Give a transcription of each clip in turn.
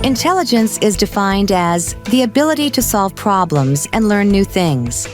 Intelligence is defined as the ability to solve problems and learn new things.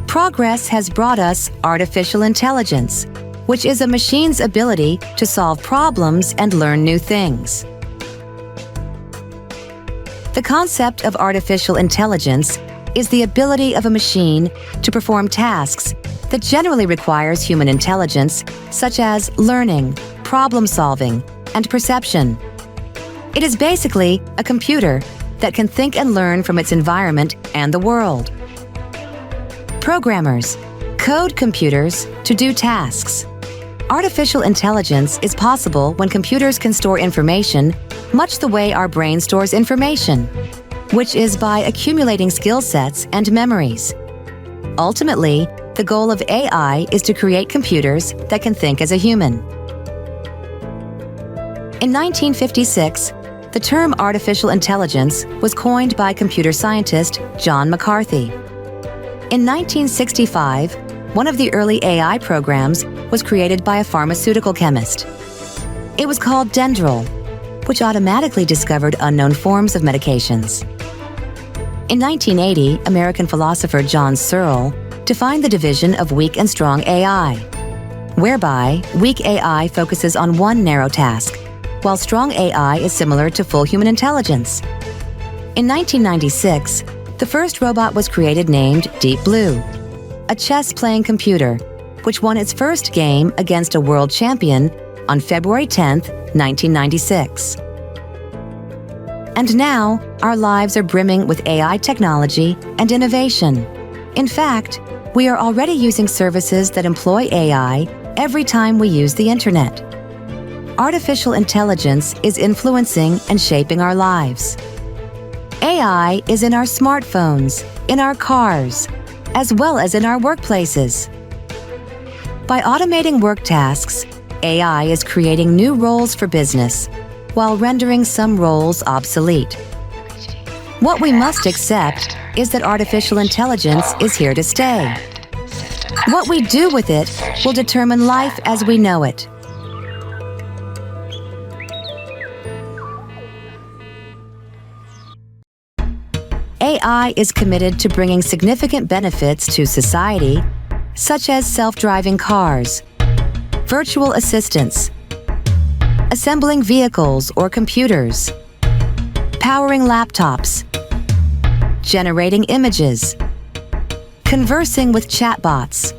Progress has brought us artificial intelligence, which is a machine's ability to solve problems and learn new things. The concept of artificial intelligence is the ability of a machine to perform tasks that generally requires human intelligence, such as learning, problem-solving, and perception. It is basically a computer that can think and learn from its environment and the world. Programmers code computers to do tasks. Artificial intelligence is possible when computers can store information much the way our brain stores information, which is by accumulating skill sets and memories. Ultimately, the goal of AI is to create computers that can think as a human. In 1956, the term artificial intelligence was coined by computer scientist John McCarthy. In 1965, one of the early AI programs was created by a pharmaceutical chemist. It was called Dendrol, which automatically discovered unknown forms of medications. In 1980, American philosopher John Searle defined the division of weak and strong AI, whereby weak AI focuses on one narrow task, while strong AI is similar to full human intelligence. In 1996, the first robot was created named Deep Blue, a chess-playing computer, which won its first game against a world champion on February 10, 1996. And now, our lives are brimming with AI technology and innovation. In fact, we are already using services that employ AI every time we use the Internet. Artificial intelligence is influencing and shaping our lives. AI is in our smartphones, in our cars, as well as in our workplaces. By automating work tasks, AI is creating new roles for business, while rendering some roles obsolete. What we must accept is that artificial intelligence is here to stay. What we do with it will determine life as we know it. AI is committed to bringing significant benefits to society, such as self-driving cars, virtual assistants, assembling vehicles or computers, powering laptops, generating images, conversing with chatbots,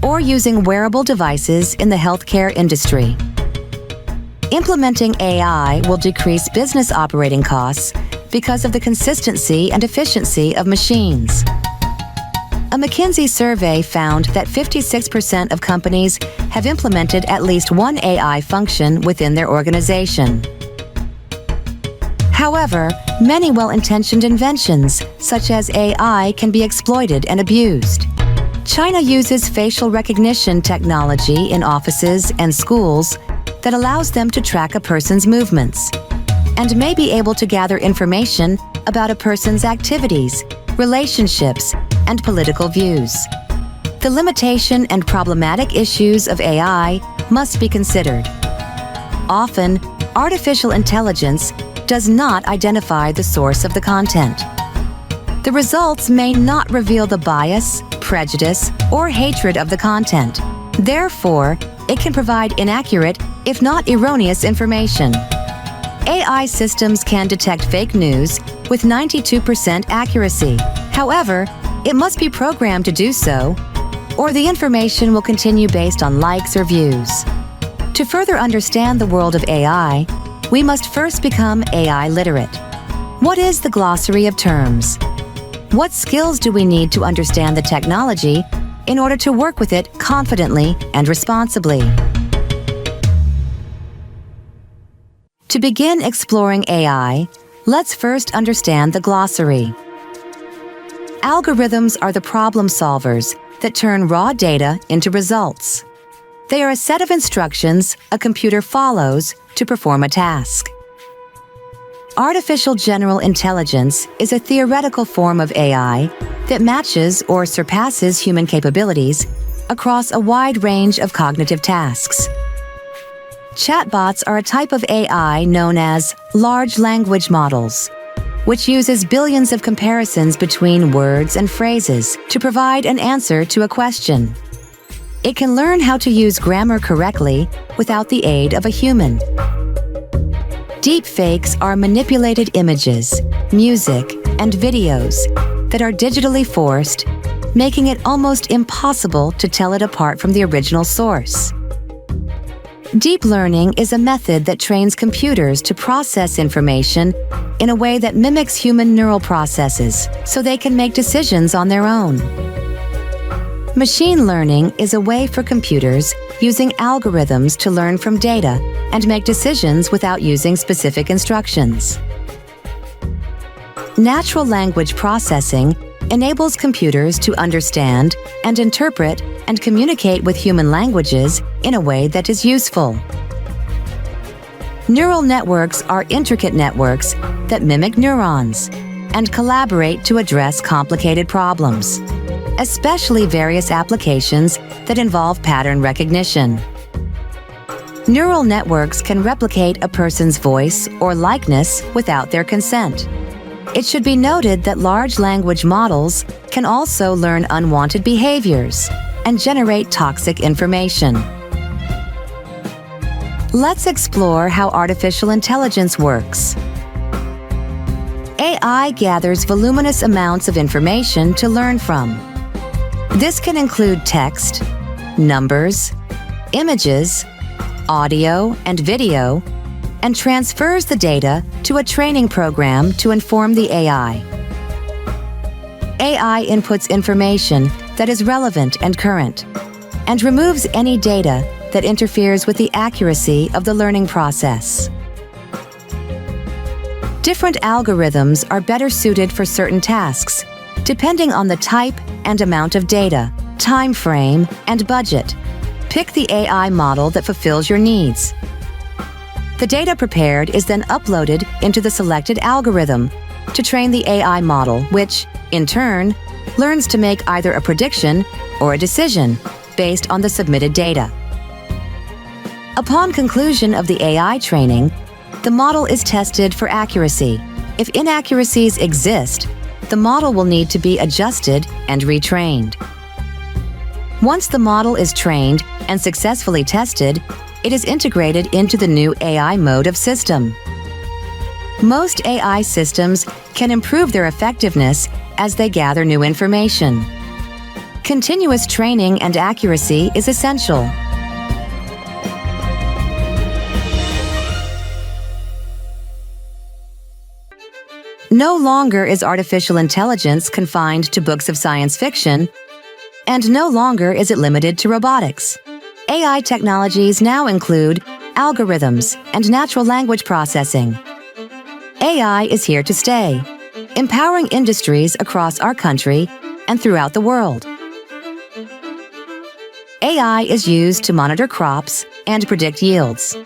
or using wearable devices in the healthcare industry. Implementing AI will decrease business operating costs because of the consistency and efficiency of machines. A McKinsey survey found that 56% of companies have implemented at least one AI function within their organization. However, many well-intentioned inventions, such as AI, can be exploited and abused. China uses facial recognition technology in offices and schools that allows them to track a person's movements and may be able to gather information about a person's activities, relationships, and political views. The limitation and problematic issues of AI must be considered. Often, artificial intelligence does not identify the source of the content. The results may not reveal the bias, prejudice, or hatred of the content. Therefore, it can provide inaccurate, if not erroneous, information. AI systems can detect fake news with 92% accuracy. However, it must be programmed to do so, or the information will continue based on likes or views. To further understand the world of AI, we must first become AI literate. What is the glossary of terms? What skills do we need to understand the technology in order to work with it confidently and responsibly? To begin exploring AI, let's first understand the glossary. Algorithms are the problem solvers that turn raw data into results. They are a set of instructions a computer follows to perform a task. Artificial general intelligence is a theoretical form of AI that matches or surpasses human capabilities across a wide range of cognitive tasks. Chatbots are a type of AI known as large language models, which uses billions of comparisons between words and phrases to provide an answer to a question. It can learn how to use grammar correctly without the aid of a human. Deepfakes are manipulated images, music, and videos that are digitally forced, making it almost impossible to tell it apart from the original source. Deep learning is a method that trains computers to process information in a way that mimics human neural processes, so they can make decisions on their own. Machine learning is a way for computers using algorithms to learn from data and make decisions without using specific instructions. Natural language processing enables computers to understand and interpret and communicate with human languages in a way that is useful. Neural networks are intricate networks that mimic neurons and collaborate to address complicated problems, especially various applications that involve pattern recognition. Neural networks can replicate a person's voice or likeness without their consent. It should be noted that large language models can also learn unwanted behaviors and generate toxic information. Let's explore how artificial intelligence works. AI gathers voluminous amounts of information to learn from. This can include text, numbers, images, audio, and video, and transfers the data to a training program to inform the AI. AI inputs information that is relevant and current, and removes any data that interferes with the accuracy of the learning process. Different algorithms are better suited for certain tasks, depending on the type and amount of data, time frame, and budget. Pick the AI model that fulfills your needs. The data prepared is then uploaded into the selected algorithm to train the AI model, which, in turn, learns to make either a prediction or a decision based on the submitted data. Upon conclusion of the AI training, the model is tested for accuracy. If inaccuracies exist, the model will need to be adjusted and retrained. Once the model is trained and successfully tested, it is integrated into the new AI mode of system. Most AI systems can improve their effectiveness as they gather new information. Continuous training and accuracy is essential. No longer is artificial intelligence confined to books of science fiction, and no longer is it limited to robotics. AI technologies now include algorithms and natural language processing. AI is here to stay, empowering industries across our country and throughout the world. AI is used to monitor crops and predict yields.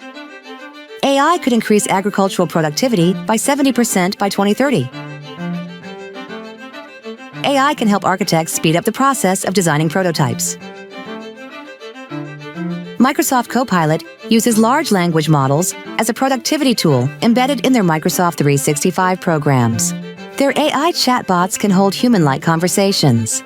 AI could increase agricultural productivity by 70% by 2030. AI can help architects speed up the process of designing prototypes. Microsoft Copilot uses large language models as a productivity tool embedded in their Microsoft 365 programs. Their AI chatbots can hold human-like conversations.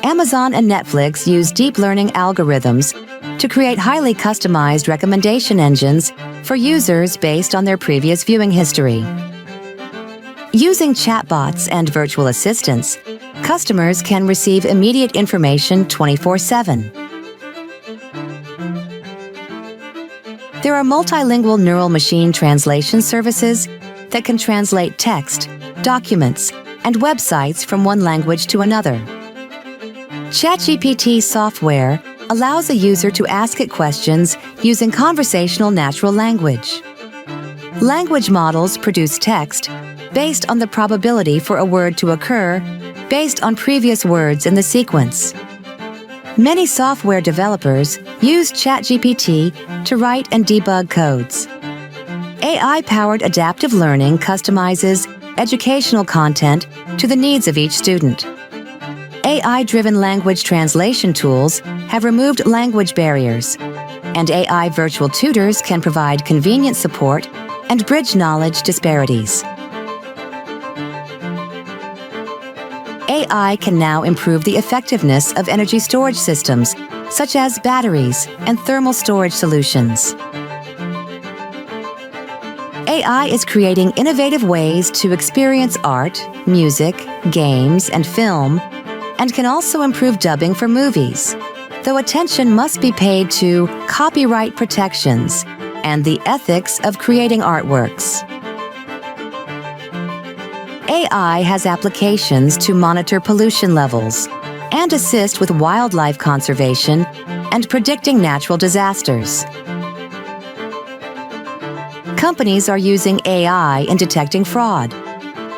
Amazon and Netflix use deep learning algorithms to create highly customized recommendation engines for users based on their previous viewing history. Using chatbots and virtual assistants, customers can receive immediate information 24/7. There are multilingual neural machine translation services that can translate text, documents, and websites from one language to another. ChatGPT software allows a user to ask it questions using conversational natural language. Language models produce text based on the probability for a word to occur based on previous words in the sequence. Many software developers use ChatGPT to write and debug codes. AI-powered adaptive learning customizes educational content to the needs of each student. AI-driven language translation tools have removed language barriers, and AI virtual tutors can provide convenient support and bridge knowledge disparities. AI can now improve the effectiveness of energy storage systems, such as batteries and thermal storage solutions. AI is creating innovative ways to experience art, music, games, and film, and can also improve dubbing for movies, though attention must be paid to copyright protections and the ethics of creating artworks. AI has applications to monitor pollution levels and assist with wildlife conservation and predicting natural disasters. Companies are using AI in detecting fraud,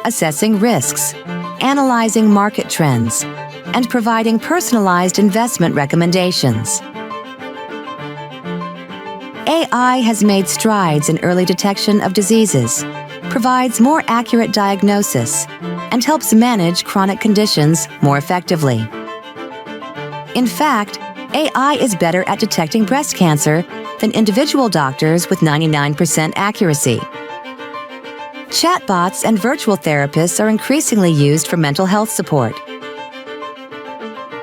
assessing risks, analyzing market trends, and providing personalized investment recommendations. AI has made strides in early detection of diseases, provides more accurate diagnosis, and helps manage chronic conditions more effectively. In fact, AI is better at detecting breast cancer than individual doctors with 99% accuracy. Chatbots and virtual therapists are increasingly used for mental health support.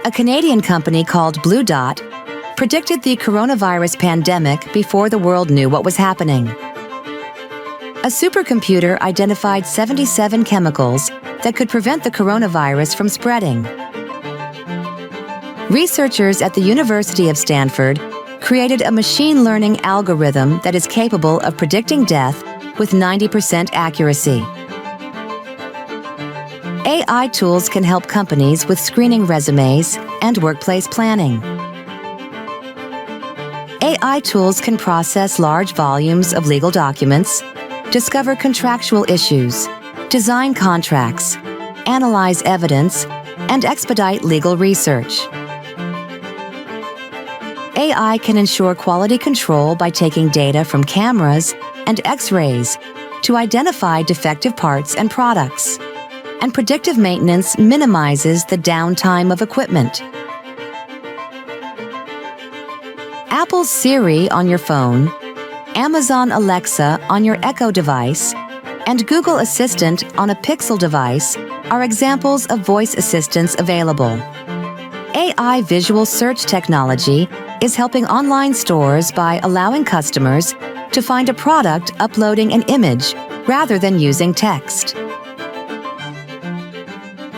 A Canadian company called Blue Dot predicted the coronavirus pandemic before the world knew what was happening. A supercomputer identified 77 chemicals that could prevent the coronavirus from spreading. Researchers at the University of Stanford created a machine learning algorithm that is capable of predicting death with 90% accuracy. AI tools can help companies with screening resumes and workplace planning. AI tools can process large volumes of legal documents, discover contractual issues, design contracts, analyze evidence, and expedite legal research. AI can ensure quality control by taking data from cameras and X-rays to identify defective parts and products, and predictive maintenance minimizes the downtime of equipment. Apple's Siri on your phone, Amazon Alexa on your Echo device, and Google Assistant on a Pixel device are examples of voice assistants available. AI visual search technology is helping online stores by allowing customers to find a product uploading an image rather than using text.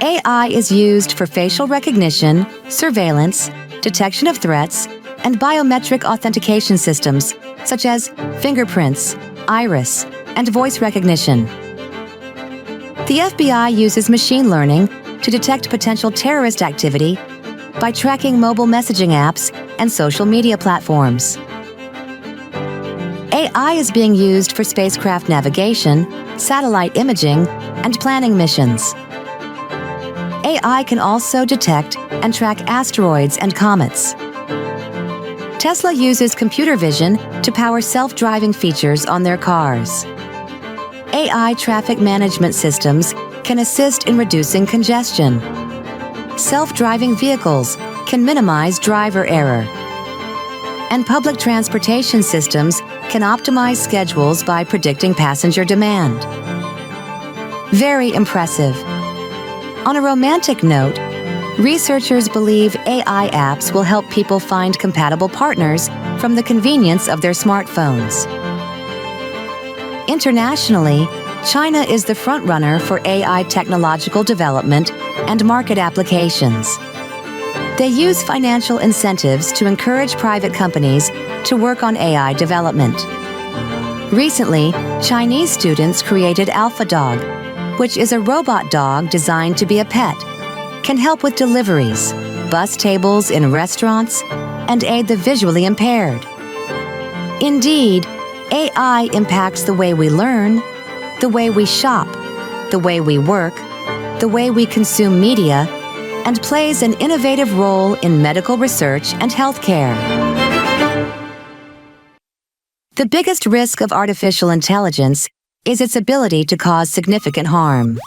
AI is used for facial recognition, surveillance, detection of threats, and biometric authentication systems such as fingerprints, iris, and voice recognition. The FBI uses machine learning to detect potential terrorist activity by tracking mobile messaging apps and social media platforms. AI is being used for spacecraft navigation, satellite imaging, and planning missions. AI can also detect and track asteroids and comets. Tesla uses computer vision to power self-driving features on their cars. AI traffic management systems can assist in reducing congestion. Self-driving vehicles can minimize driver error. And public transportation systems can optimize schedules by predicting passenger demand. Very impressive. On a romantic note, researchers believe AI apps will help people find compatible partners from the convenience of their smartphones. Internationally, China is the frontrunner for AI technological development and market applications. They use financial incentives to encourage private companies to work on AI development. Recently, Chinese students created AlphaDog, which is a robot dog designed to be a pet, can help with deliveries, bus tables in restaurants, and aid the visually impaired. Indeed, AI impacts the way we learn, the way we shop, the way we work, the way we consume media, and plays an innovative role in medical research and healthcare. The biggest risk of artificial intelligence is its ability to cause significant harm.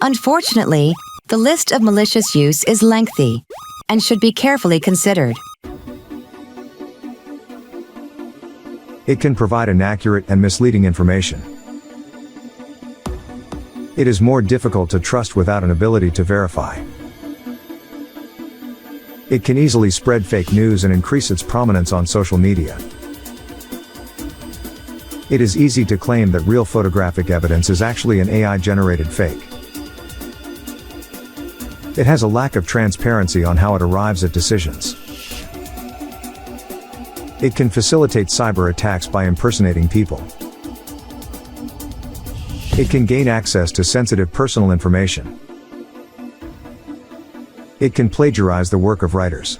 Unfortunately, the list of malicious use is lengthy and should be carefully considered. It can provide inaccurate and misleading information. It is more difficult to trust without an ability to verify. It can easily spread fake news and increase its prominence on social media. It is easy to claim that real photographic evidence is actually an AI-generated fake. It has a lack of transparency on how it arrives at decisions. It can facilitate cyber attacks by impersonating people. It can gain access to sensitive personal information. It can plagiarize the work of writers.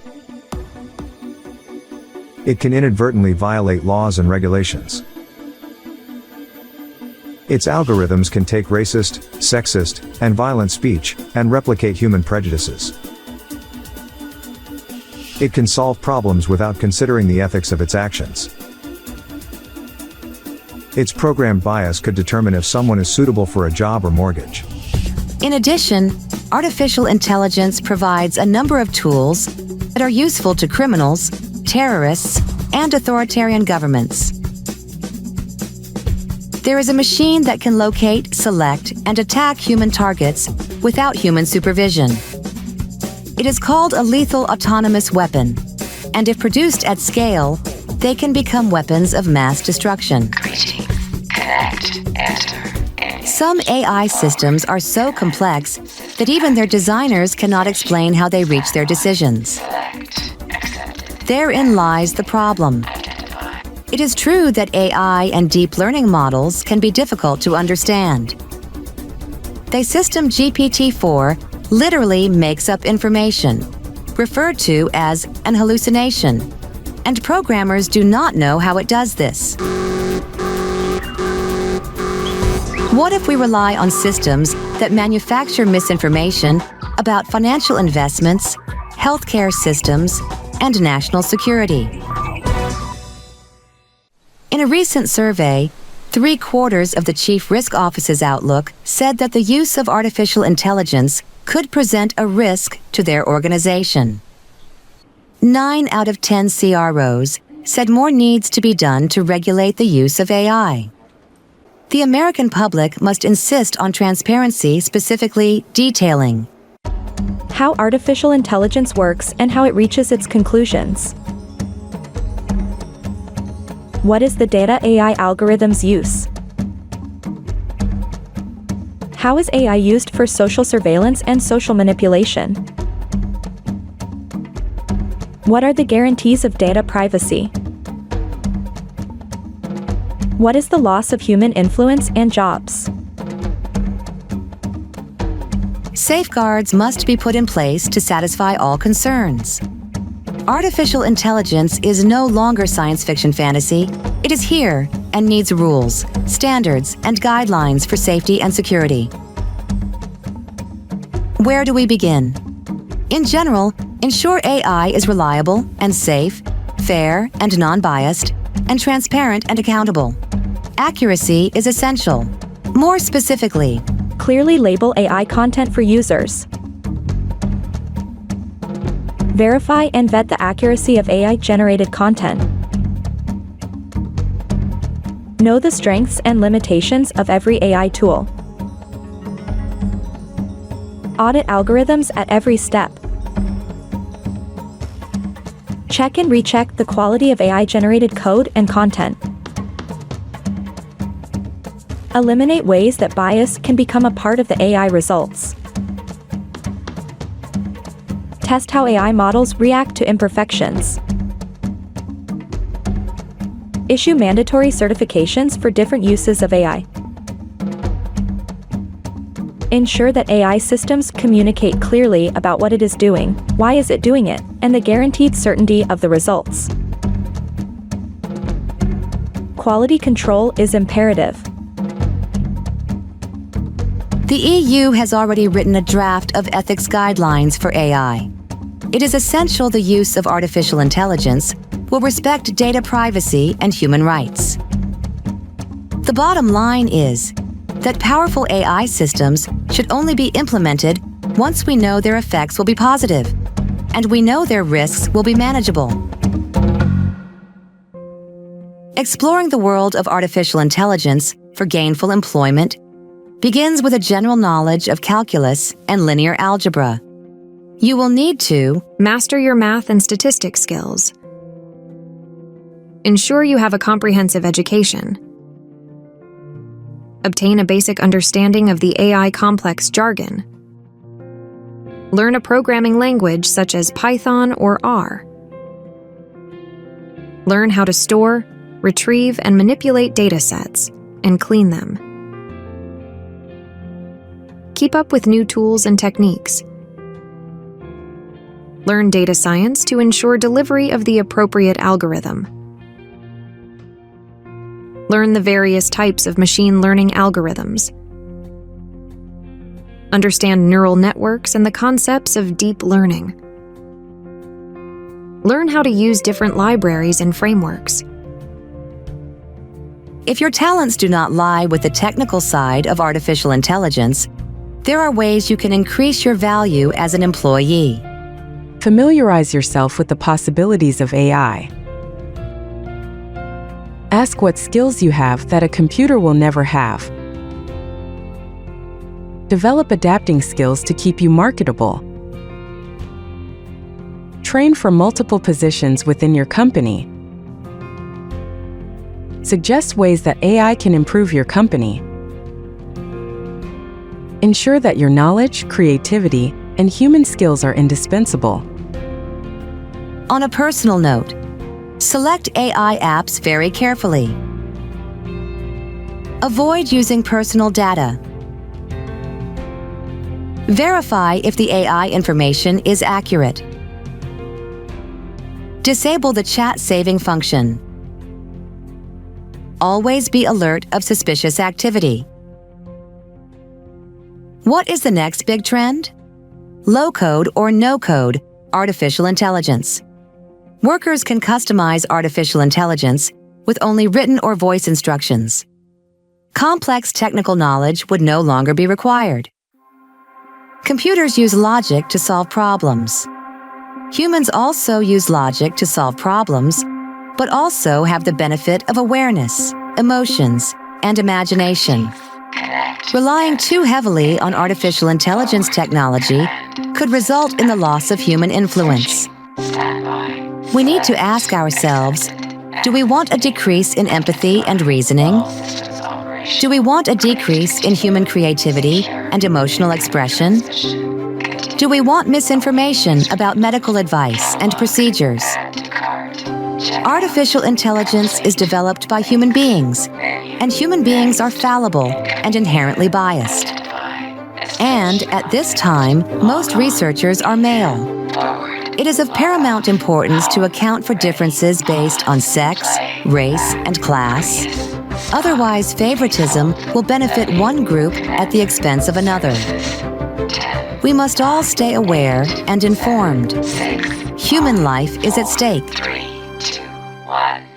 It can inadvertently violate laws and regulations. Its algorithms can take racist, sexist, and violent speech, and replicate human prejudices. It can solve problems without considering the ethics of its actions. Its programmed bias could determine if someone is suitable for a job or mortgage. In addition, artificial intelligence provides a number of tools that are useful to criminals, terrorists, and authoritarian governments. There is a machine that can locate, select, and attack human targets without human supervision. It is called a lethal autonomous weapon, and if produced at scale, they can become weapons of mass destruction. Some AI systems are so complex that even their designers cannot explain how they reach their decisions. Therein lies the problem. It is true that AI and deep learning models can be difficult to understand. The system GPT-4 literally makes up information, referred to as an hallucination, and programmers do not know how it does this. What if we rely on systems that manufacture misinformation about financial investments, healthcare systems, and national security? In a recent survey, 3/4 of the Chief Risk Office's outlook said that the use of artificial intelligence could present a risk to their organization. 9 out of 10 CROs said more needs to be done to regulate the use of AI. The American public must insist on transparency, specifically detailing how artificial intelligence works and how it reaches its conclusions. What is the data AI algorithms use? How is AI used for social surveillance and social manipulation? What are the guarantees of data privacy? What is the loss of human influence and jobs? Safeguards must be put in place to satisfy all concerns. Artificial intelligence is no longer science fiction fantasy. It is here and needs rules, standards, and guidelines for safety and security. Where do we begin? In general, ensure AI is reliable and safe, fair and non-biased, and transparent and accountable. Accuracy is essential. More specifically, clearly label AI content for users. Verify and vet the accuracy of AI-generated content. Know the strengths and limitations of every AI tool. Audit algorithms at every step. Check and recheck the quality of AI-generated code and content. Eliminate ways that bias can become a part of the AI results. Test how AI models react to imperfections. Issue mandatory certifications for different uses of AI. Ensure that AI systems communicate clearly about what it is doing, why is it doing it, and the guaranteed certainty of the results. Quality control is imperative. the EU has already written a draft of ethics guidelines for AI. It is essential the use of artificial intelligence will respect data privacy and human rights. The bottom line is that powerful AI systems should only be implemented once we know their effects will be positive, and we know their risks will be manageable. Exploring the world of artificial intelligence for gainful employment begins with a general knowledge of calculus and linear algebra. You will need to master your math and statistics skills, ensure you have a comprehensive education, obtain a basic understanding of the AI complex jargon, learn a programming language such as Python or R, learn how to store, retrieve, and manipulate data sets, and clean them. Keep up with new tools and techniques. Learn data science to ensure delivery of the appropriate algorithm. Learn the various types of machine learning algorithms. Understand neural networks and the concepts of deep learning. Learn how to use different libraries and frameworks. If your talents do not lie with the technical side of artificial intelligence, there are ways you can increase your value as an employee. Familiarize yourself with the possibilities of AI. Ask what skills you have that a computer will never have. Develop adapting skills to keep you marketable. Train for multiple positions within your company. Suggest ways that AI can improve your company. Ensure that your knowledge, creativity, and human skills are indispensable. On a personal note, select AI apps very carefully. Avoid using personal data. Verify if the AI information is accurate. Disable the chat saving function. Always be alert of suspicious activity. What is the next big trend? Low-code or no-code artificial intelligence. Workers can customize artificial intelligence with only written or voice instructions. Complex technical knowledge would no longer be required. Computers use logic to solve problems. Humans also use logic to solve problems, but also have the benefit of awareness, emotions, and imagination. Relying too heavily on artificial intelligence technology could result in the loss of human influence. We need to ask ourselves, do we want a decrease in empathy and reasoning? Do we want a decrease in human creativity and emotional expression? Do we want misinformation about medical advice and procedures? Artificial intelligence is developed by human beings, and human beings are fallible and inherently biased. And at this time, most researchers are male. It is of paramount importance to account for differences based on sex, race, and class. Otherwise, favoritism will benefit one group at the expense of another. We must all stay aware and informed. Human life is at stake. 3, 2, 1.